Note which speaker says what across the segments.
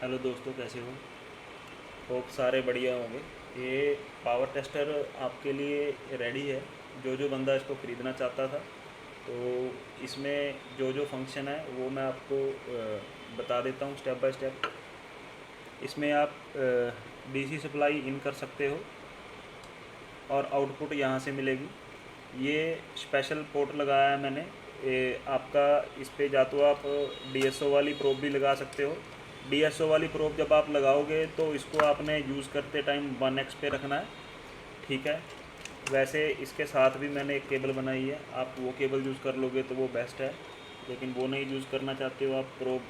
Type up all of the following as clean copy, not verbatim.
Speaker 1: Hello दोस्तों, कैसे हो? होप सारे बढ़िया होंगे। ये पावर टेस्टर आपके लिए रेडी है। जो जो बंदा इसको ख़रीदना चाहता था, तो इसमें जो जो फंक्शन है वो मैं आपको बता देता हूँ स्टेप बाय स्टेप। इसमें आप डीसी सप्लाई इन कर सकते हो और आउटपुट यहाँ से मिलेगी। ये स्पेशल पोर्ट लगाया है मैंने। आपका इस पे या तो आप डीएसओ वाली प्रोब भी लगा सकते हो। डीएसओ वाली प्रोब जब आप लगाओगे तो इसको आपने यूज़ करते टाइम 1x पे रखना है, ठीक है। वैसे इसके साथ भी मैंने एक केबल बनाई है, आप वो केबल यूज़ कर लोगे तो वो बेस्ट है। लेकिन वो नहीं यूज़ करना चाहते हो, आप प्रोब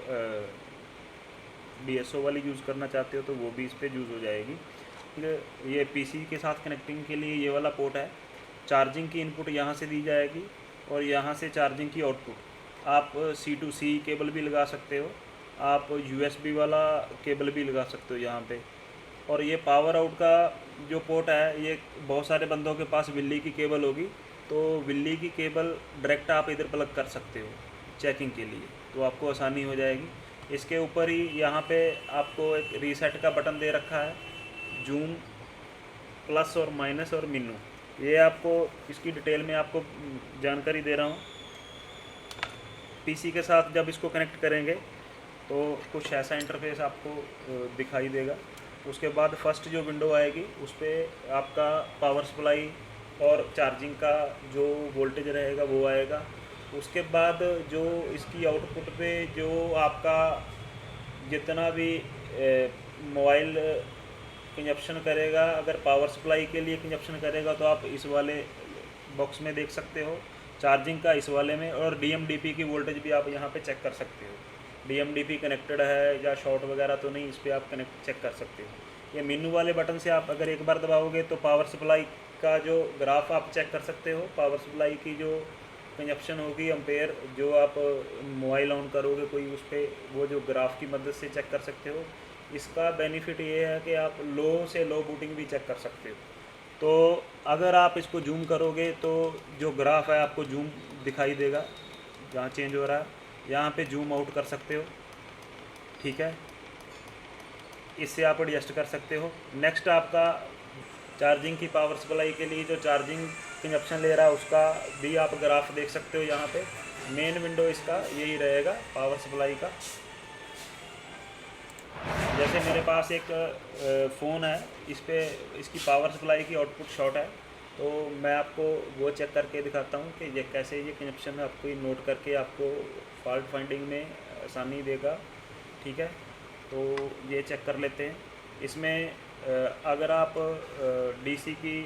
Speaker 1: डीएसओ वाली यूज़ करना चाहते हो तो वो भी इस पर यूज़ हो जाएगी। ये पीसी के साथ कनेक्टिंग के लिए ये वाला पोर्ट है। चार्जिंग की इनपुट यहाँ से दी जाएगी और यहाँ से चार्जिंग की आउटपुट। आप सी टू सी केबल भी लगा सकते हो, आप यूएसबी वाला केबल भी लगा सकते हो यहाँ पे। और ये पावर आउट का जो पोर्ट है, ये बहुत सारे बंदों के पास विल्ली की केबल होगी, तो विल्ली की केबल डायरेक्ट आप इधर प्लग कर सकते हो चेकिंग के लिए, तो आपको आसानी हो जाएगी। इसके ऊपर ही यहाँ पे आपको एक रीसेट का बटन दे रखा है, जूम, प्लस और माइनस और मेनू। ये आपको इसकी डिटेल में आपको जानकारी दे रहा हूँ। पीसी के साथ जब इसको कनेक्ट करेंगे तो कुछ ऐसा इंटरफेस आपको दिखाई देगा। उसके बाद फर्स्ट जो विंडो आएगी उस पर आपका पावर सप्लाई और चार्जिंग का जो वोल्टेज रहेगा वो आएगा। उसके बाद जो इसकी आउटपुट पे जो आपका जितना भी मोबाइल कंजप्शन करेगा, अगर पावर सप्लाई के लिए कंजप्शन करेगा तो आप इस वाले बॉक्स में देख सकते हो, चार्जिंग का इस वाले में, और डीएमडीपी की वोल्टेज भी आप यहाँ पे चेक कर सकते हो। डीएमडीपी कनेक्टेड है या शॉर्ट वगैरह तो नहीं, इस पर आप कनेक्ट चेक कर सकते हो। ये मेनू वाले बटन से आप अगर एक बार दबाओगे तो पावर सप्लाई का जो ग्राफ आप चेक कर सकते हो। पावर सप्लाई की जो कंजप्शन होगी एम्पेयर, जो आप मोबाइल ऑन करोगे कोई, उस पर वो जो ग्राफ की मदद से चेक कर सकते हो। इसका बेनिफिट ये है कि आप लो से लो बूटिंग भी चेक कर सकते हो। तो अगर आप इसको जूम करोगे तो जो ग्राफ है आपको जूम दिखाई देगा जहाँ चेंज हो रहा है। यहाँ पे जूम आउट कर सकते हो, ठीक है। इससे आप एडजस्ट कर सकते हो। नेक्स्ट आपका चार्जिंग की पावर सप्लाई के लिए जो चार्जिंग कंजप्शन ले रहा है उसका भी आप ग्राफ देख सकते हो यहाँ पे। मेन विंडो इसका यही रहेगा पावर सप्लाई का। जैसे मेरे पास एक फ़ोन है, इस पर इसकी पावर सप्लाई की आउटपुट शॉर्ट है, तो मैं आपको वो चेक करके दिखाता हूँ कि ये कैसे ये कंजप्शन आपको नोट करके आपको फॉल्ट फाइंडिंग में आसानी देगा, ठीक है। तो ये चेक कर लेते हैं। इसमें अगर आप डीसी की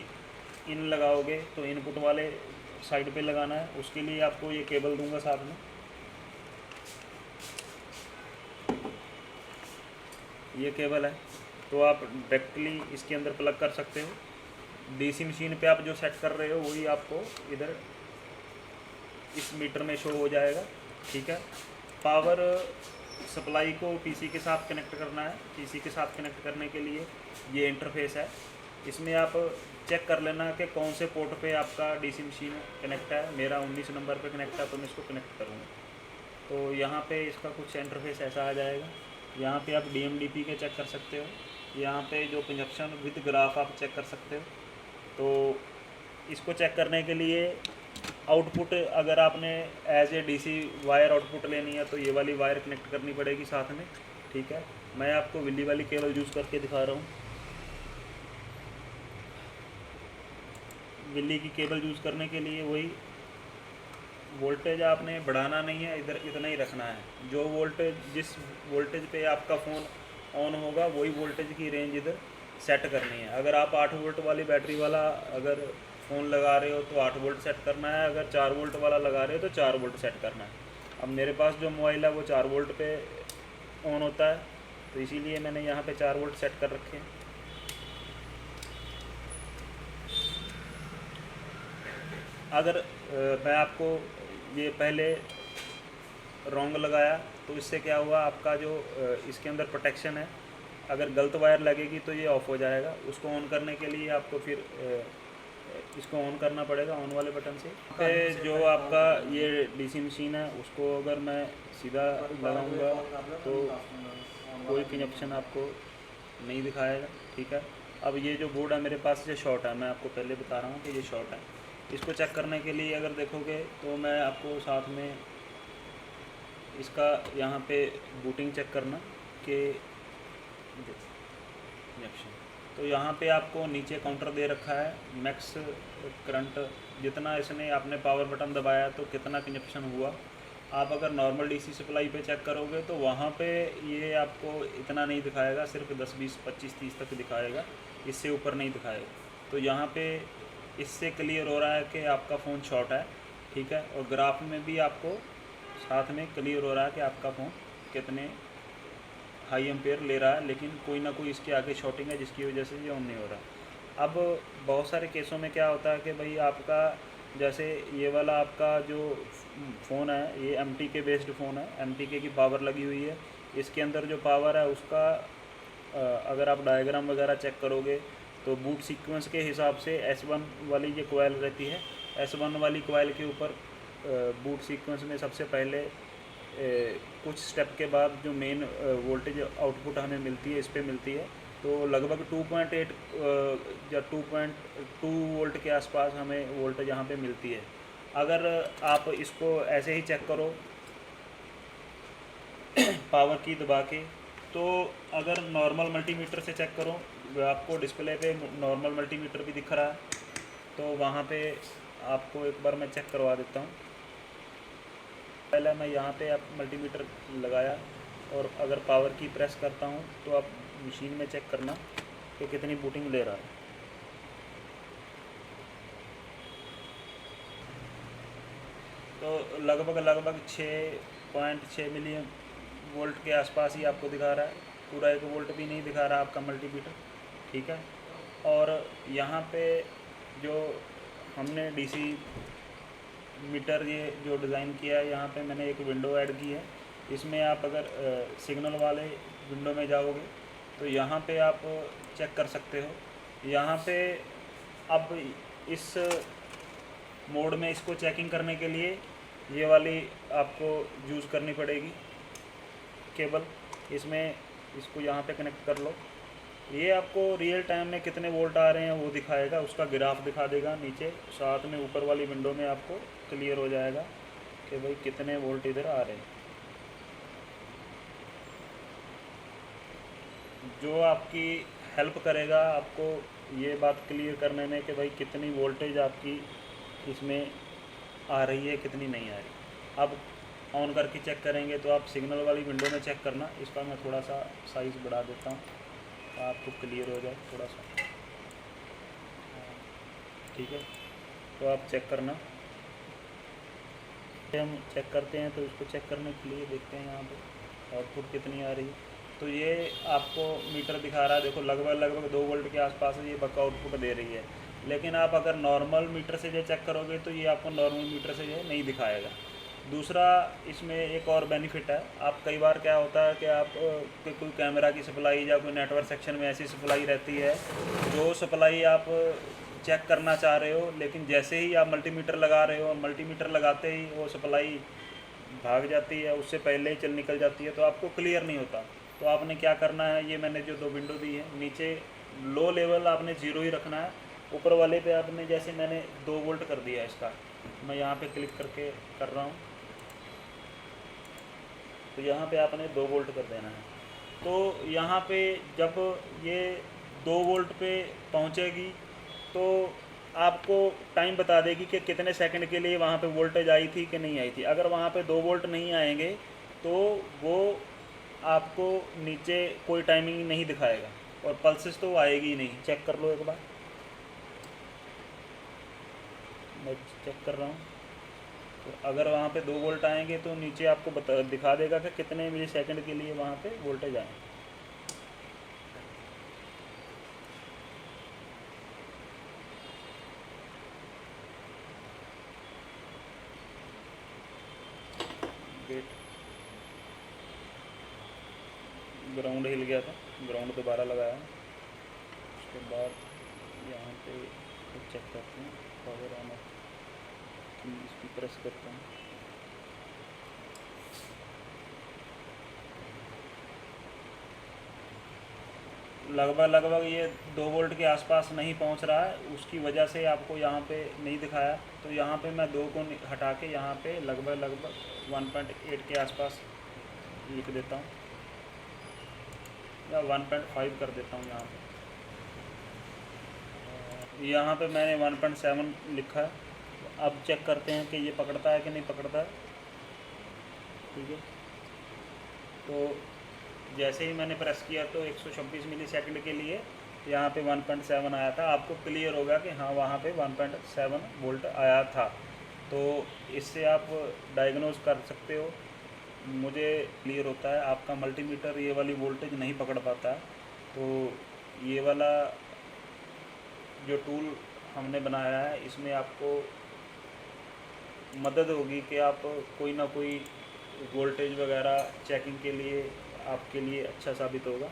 Speaker 1: इन लगाओगे तो इनपुट वाले साइड पे लगाना है, उसके लिए आपको ये केबल दूंगा साथ में। ये केबल है, तो आप डायरेक्टली इसके अंदर प्लग कर सकते हो। डीसी मशीन पे आप जो सेट कर रहे हो वही आपको इधर इस मीटर में शो हो जाएगा, ठीक है। पावर सप्लाई को पीसी के साथ कनेक्ट करना है। पीसी के साथ कनेक्ट करने के लिए ये इंटरफेस है। इसमें आप चेक कर लेना कि कौन से पोर्ट पे आपका डीसी मशीन कनेक्ट है। मेरा 19 नंबर पे कनेक्ट है, तो मैं इसको कनेक्ट करूँगा। तो यहाँ पे इसका कुछ इंटरफेस ऐसा आ जाएगा। यहाँ पे आप डीएमडीपी के चेक कर सकते हो। यहाँ पे जो कंजप्शन विद ग्राफ आप चेक कर सकते हो। तो इसको चेक करने के लिए आउटपुट, अगर आपने as a DC wire output लेनी है तो ये वाली वायर कनेक्ट करनी पड़ेगी साथ में, ठीक है। मैं आपको विल्ली वाली केबल यूज़ करके दिखा रहा हूँ। विल्ली की केबल यूज़ करने के लिए वही वोल्टेज आपने बढ़ाना नहीं है, इधर इतना ही रखना है। जो वोल्टेज, जिस वोल्टेज पे आपका फ़ोन ऑन होगा वही वोल्टेज की रेंज इधर सेट करनी है। अगर आप 8 वोल्ट वाली बैटरी वाला अगर फ़ोन लगा रहे हो तो 8 वोल्ट सेट करना है, अगर 4 वोल्ट वाला लगा रहे हो तो 4 वोल्ट सेट करना है। अब मेरे पास जो मोबाइल है वो 4 वोल्ट पे ऑन होता है, तो इसीलिए मैंने यहाँ पे 4 वोल्ट सेट कर रखे हैं। अगर मैं आपको ये पहले रॉन्ग लगाया तो इससे क्या हुआ, आपका जो इसके अंदर प्रोटेक्शन है, अगर गलत वायर लगेगी तो ये ऑफ़ हो जाएगा। उसको ऑन करने के लिए आपको फिर इसको ऑन करना पड़ेगा, ऑन वाले बटन से। पे जो आपका ये डीसी मशीन है उसको अगर मैं सीधा लगाऊंगा तो कोई कंजप्शन आपको नहीं दिखाएगा, ठीक है। अब ये जो बोर्ड है मेरे पास ये शॉर्ट है, मैं आपको पहले बता रहा हूँ कि ये शॉर्ट है। इसको चेक करने के लिए अगर देखोगे तो मैं आपको साथ में इसका यहाँ पे बूटिंग चेक करना कि इंजेक्शन, तो यहाँ पे आपको नीचे काउंटर दे रखा है मैक्स करंट, जितना इसने आपने पावर बटन दबाया तो कितना कंजप्शन हुआ। आप अगर नॉर्मल डीसी सप्लाई पे चेक करोगे तो वहाँ पे ये आपको इतना नहीं दिखाएगा, सिर्फ 10, 20, 25, 30 तक दिखाएगा, इससे ऊपर नहीं दिखाएगा। तो यहाँ पे इससे क्लियर हो रहा है कि आपका फ़ोन शॉर्ट है, ठीक है। और ग्राफ में भी आपको साथ में क्लियर हो रहा है कि आपका फ़ोन कितने हाई एम्पेयर ले रहा है, लेकिन कोई ना कोई इसके आगे शॉर्टिंग है जिसकी वजह से ये ऑन नहीं हो रहा। अब बहुत सारे केसों में क्या होता है कि भाई आपका जैसे ये वाला आपका जो फ़ोन है ये MTK बेस्ड फ़ोन है, MTK की पावर लगी हुई है। इसके अंदर जो पावर है उसका अगर आप डायग्राम वगैरह चेक करोगे तो बूट सीक्वेंस के हिसाब से S1 वाली जो कोयल रहती है, S1 वाली कोयल के ऊपर बूट सीक्वेंस में सबसे पहले कुछ स्टेप के बाद जो मेन वोल्टेज आउटपुट हमें मिलती है इस पर मिलती है, तो लगभग 2.8 या 2.2 वोल्ट के आसपास हमें वोल्टेज यहाँ पे मिलती है। अगर आप इसको ऐसे ही चेक करो पावर की दबा के, तो अगर नॉर्मल मल्टीमीटर से चेक करो, आपको डिस्प्ले पे नॉर्मल मल्टीमीटर भी दिख रहा है, तो वहाँ पे आपको एक बार मैं चेक करवा देता हूँ। पहले मैं यहाँ पे आप मल्टीमीटर लगाया और अगर पावर की प्रेस करता हूँ तो आप मशीन में चेक करना कि कितनी बूटिंग ले रहा है। तो लगभग 6.6 मिलियन वोल्ट के आसपास ही आपको दिखा रहा है, पूरा 1 वोल्ट भी नहीं दिखा रहा आपका मल्टीमीटर, ठीक है। और यहाँ पे जो हमने डीसी मीटर ये जो डिज़ाइन किया है, यहाँ पे मैंने एक विंडो ऐड की है। इसमें आप अगर सिग्नल वाले विंडो में जाओगे तो यहाँ पे आप चेक कर सकते हो। यहाँ पे अब इस मोड में इसको चेकिंग करने के लिए ये वाली आपको यूज़ करनी पड़ेगी केबल। इसमें इसको यहाँ पे कनेक्ट कर लो, ये आपको रियल टाइम में कितने वोल्ट आ रहे हैं वो दिखाएगा, उसका ग्राफ दिखा देगा नीचे, साथ में ऊपर वाली विंडो में आपको क्लियर हो जाएगा कि भाई कितने वोल्ट इधर आ रहे हैं। जो आपकी हेल्प करेगा आपको ये बात क्लियर करने में कि भाई कितनी वोल्टेज आपकी इसमें आ रही है, कितनी नहीं आ रही। अब ऑन करके चेक करेंगे तो आप सिग्नल वाली विंडो में चेक करना। इसका मैं थोड़ा सा साइज़ बढ़ा देता हूँ, आपको क्लियर हो जाए थोड़ा सा, ठीक है। तो आप चेक करना, हम चेक करते हैं तो इसको चेक करने के लिए देखते हैं यहाँ पे आउटपुट कितनी आ रही है। तो ये आपको मीटर दिखा रहा है, देखो लगभग 2 वोल्ट के आसपास ये बका आउटपुट दे रही है। लेकिन आप अगर नॉर्मल मीटर से जो चेक करोगे तो ये आपको नॉर्मल मीटर से जो नहीं दिखाएगा। दूसरा इसमें एक और बेनिफिट है, आप कई बार क्या होता है कि आप कोई कैमरा की सप्लाई या कोई नेटवर्क सेक्शन में ऐसी सप्लाई रहती है जो सप्लाई आप चेक करना चाह रहे हो, लेकिन जैसे ही आप मल्टीमीटर लगा रहे हो, मल्टीमीटर लगाते ही वो सप्लाई भाग जाती है, उससे पहले ही चल निकल जाती है, तो आपको क्लियर नहीं होता। तो आपने क्या करना है, ये मैंने जो 2 विंडो दी है, नीचे लो लेवल आपने 0 ही रखना है, ऊपर वाले पे आपने जैसे मैंने 2 वोल्ट कर दिया इसका, मैं यहाँ पे क्लिक करके कर रहा हूँ, तो यहाँ पे आपने 2 वोल्ट कर देना है। तो यहाँ पे जब ये 2 वोल्ट पे पहुँचेगी तो आपको टाइम बता देगी कि कितने सेकंड के लिए वहाँ पे वोल्टेज आई थी कि नहीं आई थी। अगर वहाँ पे 2 वोल्ट नहीं आएंगे तो वो आपको नीचे कोई टाइमिंग नहीं दिखाएगा और पल्सेस तो आएगी ही नहीं। चेक कर लो एक बार, मैं चेक कर रहा हूँ। तो अगर वहाँ पे 2 वोल्ट आएंगे तो नीचे आपको दिखा देगा कि कितने मिली सेकंड के लिए वहाँ पे वोल्टेज आए। ग्राउंड हिल गया था, ग्राउंड दोबारा लगाया, उसके बाद यहाँ पे तो चेक करते हैं पावर ऑन ऑफ की, इसकी प्रेस करते हैं। लगभग ये 2 वोल्ट के आसपास नहीं पहुंच रहा है, उसकी वजह से आपको यहाँ पे नहीं दिखाया। तो यहाँ पे मैं 2 को हटा के यहाँ पे लगभग 1.8 के आसपास लिख देता हूँ, या 1.5 कर देता हूँ यहाँ पे। यहाँ पे मैंने 1.7 लिखा है। अब चेक करते हैं कि ये पकड़ता है कि नहीं पकड़ता है। ठीक है, तो जैसे ही मैंने प्रेस किया तो 126 मिलीसेकंड के लिए यहाँ पे 1.7 आया था। आपको क्लियर होगा कि हाँ वहाँ पे 1.7 वोल्ट आया था। तो इससे आप डायग्नोज कर सकते हो। मुझे क्लियर होता है आपका मल्टीमीटर ये वाली वोल्टेज नहीं पकड़ पाता है। तो ये वाला जो टूल हमने बनाया है इसमें आपको मदद होगी कि आप कोई ना कोई वोल्टेज वगैरह चेकिंग के लिए आपके लिए अच्छा साबित होगा।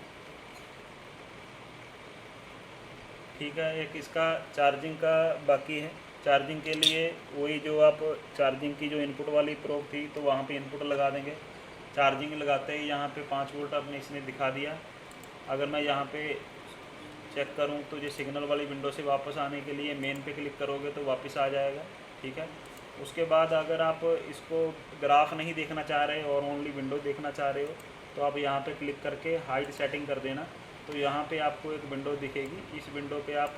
Speaker 1: ठीक है, एक इसका चार्जिंग का बाकी है। चार्जिंग के लिए वही जो आप चार्जिंग की जो इनपुट वाली प्रोब थी तो वहाँ पे इनपुट लगा देंगे। चार्जिंग लगाते ही यहाँ पे 5 वोल्ट आपने इसने दिखा दिया। अगर मैं यहाँ पे चेक करूँ तो ये सिग्नल वाली विंडो से वापस आने के लिए मेन पे क्लिक करोगे तो वापस आ जाएगा। ठीक है, उसके बाद अगर आप इसको ग्राफ नहीं देखना चाह रहे और ओनली विंडो देखना चाह रहे हो तो आप यहाँ पे क्लिक करके हाइड सेटिंग कर देना। तो यहाँ पे आपको एक विंडो दिखेगी। इस विंडो पे आप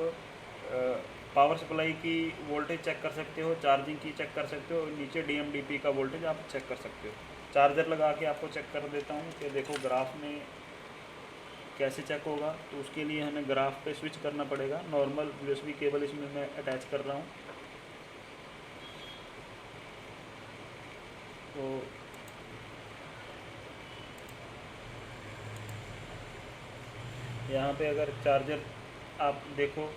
Speaker 1: पावर सप्लाई की वोल्टेज चेक कर सकते हो, चार्जिंग की चेक कर सकते हो, और नीचे DMDP का वोल्टेज आप चेक कर सकते हो। चार्जर लगा के आपको चेक कर देता हूँ कि देखो ग्राफ में कैसे चेक होगा। तो उसके लिए हमें ग्राफ पे स्विच करना पड़ेगा। नॉर्मल USB केबल इसमें मैं अटैच कर रहा हूँ। तो यहाँ पे अगर चार्जर आप देखो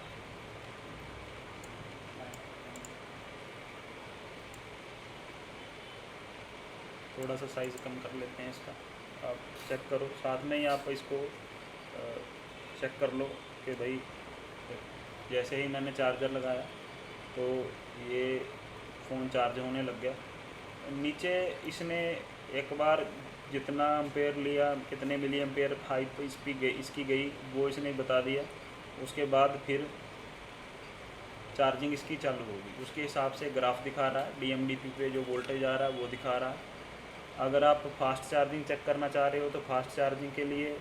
Speaker 1: थोड़ा सा साइज़ कम कर लेते हैं इसका, आप चेक करो। साथ में ही आप इसको चेक कर लो कि भाई जैसे ही मैंने चार्जर लगाया तो ये फ़ोन चार्ज होने लग गया। नीचे इसने एक बार जितना एम्पेयर लिया, कितने मिली एम्पेयर हाइट इसकी गई वो इसने बता दिया। उसके बाद फिर चार्जिंग इसकी चालू होगी, उसके हिसाब से ग्राफ दिखा रहा है। DMDP पे जो वोल्टेज आ रहा है वो दिखा रहा है। अगर आप फास्ट चार्जिंग चेक करना चाह रहे हो तो फास्ट चार्जिंग के लिए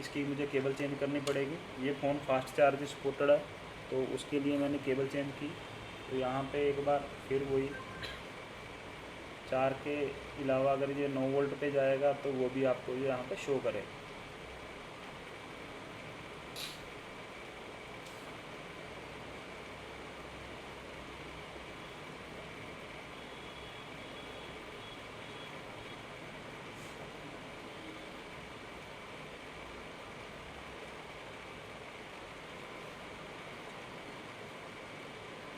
Speaker 1: इसकी मुझे केबल चेंज करनी पड़ेगी। ये फ़ोन फास्ट चार्ज सपोर्टेड है तो उसके लिए मैंने केबल चेंज की। तो यहाँ पे एक बार फिर वही 4 के अलावा अगर ये 9 वोल्ट पे जाएगा तो वो भी आपको ये यहाँ पे शो करे।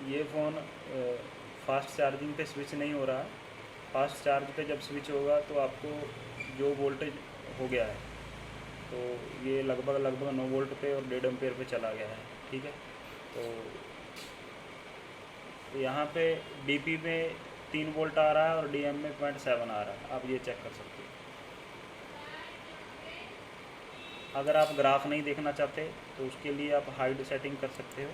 Speaker 1: ये फ़ोन फास्ट चार्जिंग पे स्विच नहीं हो रहा है। फास्ट चार्ज पे जब स्विच होगा तो आपको जो वोल्टेज हो गया है तो ये लगभग 9 वोल्ट पे और 1.5 एम्पेयर पे चला गया है। ठीक है, तो यहाँ पे DP में 3 वोल्ट आ रहा है और DM में 0.7 आ रहा है। आप ये चेक कर सकते हो। अगर आप ग्राफ नहीं देखना चाहते तो उसके लिए आप हाइड सेटिंग कर सकते हो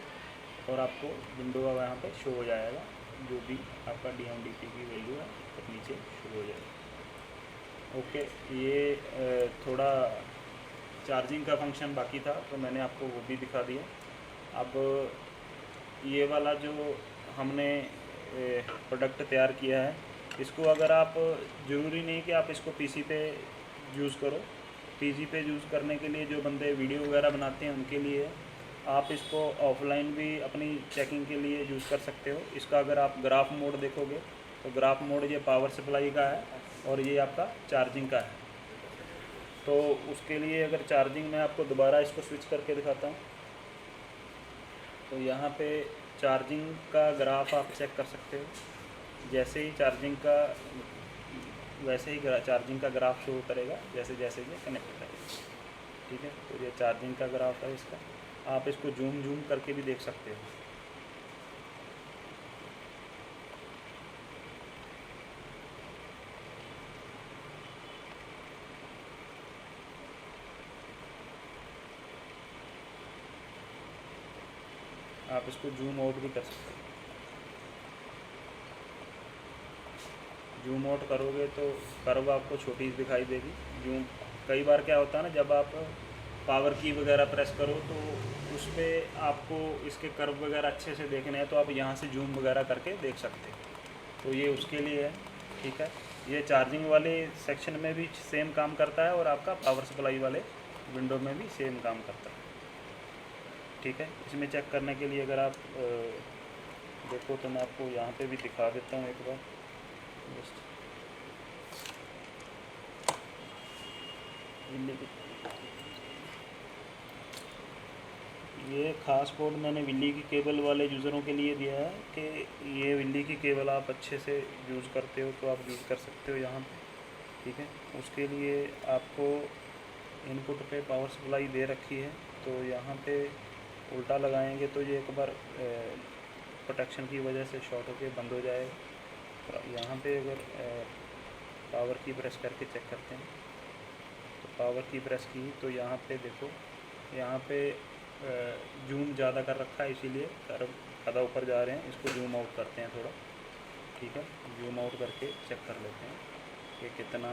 Speaker 1: और आपको विंडो यहाँ पे शो हो जाएगा, जो भी आपका DMDP की वैल्यू है तो नीचे शो हो जाएगा। ओके, ये थोड़ा चार्जिंग का फंक्शन बाकी था तो मैंने आपको वो भी दिखा दिया। अब ये वाला जो हमने प्रोडक्ट तैयार किया है इसको अगर आप ज़रूरी नहीं कि आप इसको PC पे यूज़ करो। PC पे यूज़ करने के लिए जो बंदे वीडियो वगैरह बनाते हैं उनके लिए आप इसको ऑफलाइन भी अपनी चेकिंग के लिए यूज़ कर सकते हो। इसका अगर आप ग्राफ मोड देखोगे तो ग्राफ मोड ये पावर सप्लाई का है और ये आपका चार्जिंग का है। तो उसके लिए अगर चार्जिंग में आपको दोबारा इसको स्विच करके दिखाता हूँ तो यहाँ पे चार्जिंग का ग्राफ आप चेक कर सकते हो। जैसे ही चार्जिंग का वैसे ही चार्जिंग का ग्राफ शो करेगा जैसे जैसे ये कनेक्ट करेगा। ठीक है, तो ये चार्जिंग का ग्राफ है इसका। आप इसको जूम करके भी देख सकते हो। आप इसको जूम आउट भी कर सकते हैं। जूम आउट करोगे तो कर्व आपको छोटी दिखाई देगी। जूम कई बार क्या होता है ना, जब आप पावर की वगैरह प्रेस करो तो उस पर आपको इसके कर्व वगैरह अच्छे से देखने हैं, तो आप यहाँ से जूम वगैरह करके देख सकते हैं। तो ये उसके लिए है, ठीक है। ये चार्जिंग वाले सेक्शन में भी सेम काम करता है और आपका पावर सप्लाई वाले विंडो में भी सेम काम करता है, ठीक है। इसमें चेक करने के लिए अगर आप देखो तो मैं आपको यहाँ पे भी दिखा देता हूँ एक बार। जस्ट ये ख़ास बोर्ड मैंने विल्ली की केबल वाले यूज़रों के लिए दिया है कि ये विल्ली की केबल आप अच्छे से यूज़ करते हो तो आप यूज़ कर सकते हो यहाँ पे, ठीक है। उसके लिए आपको इनपुट पे पावर सप्लाई दे रखी है, तो यहाँ पे उल्टा लगाएंगे तो ये एक बार प्रोटेक्शन की वजह से शॉर्ट होके बंद हो जाएगा। तो यहाँ पे अगर पावर की प्रेस करके चेक करते हैं तो पावर की प्रेस की तो यहाँ पे देखो, यहाँ पे जूम ज़्यादा कर रखा है इसीलिए कर्व ज़्यादा ऊपर जा रहे हैं। इसको जूम आउट करते हैं थोड़ा, ठीक है। जूम आउट करके चेक कर लेते हैं कि कितना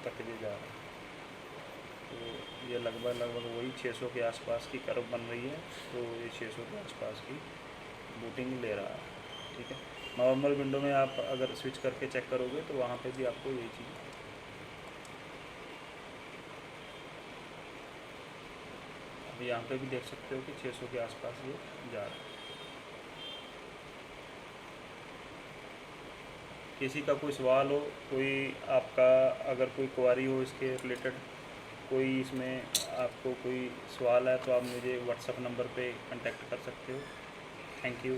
Speaker 1: तक ये जा रहा है। तो ये लगभग वही 600 के आसपास की कर्व बन रही है, तो ये 600 के आसपास की बूटिंग ले रहा है, ठीक है। नॉर्मल विंडो में आप अगर स्विच करके चेक करोगे तो वहाँ पे भी आपको यही चीज़, अब यहाँ पे भी देख सकते हो कि 600 के आसपास ये जा रहा है। किसी का कोई सवाल हो, कोई आपका अगर कोई क्वारी हो इसके रिलेटेड, कोई इसमें आपको कोई सवाल है तो आप मुझे व्हाट्सएप नंबर पे कांटेक्ट कर सकते हो। Thank you.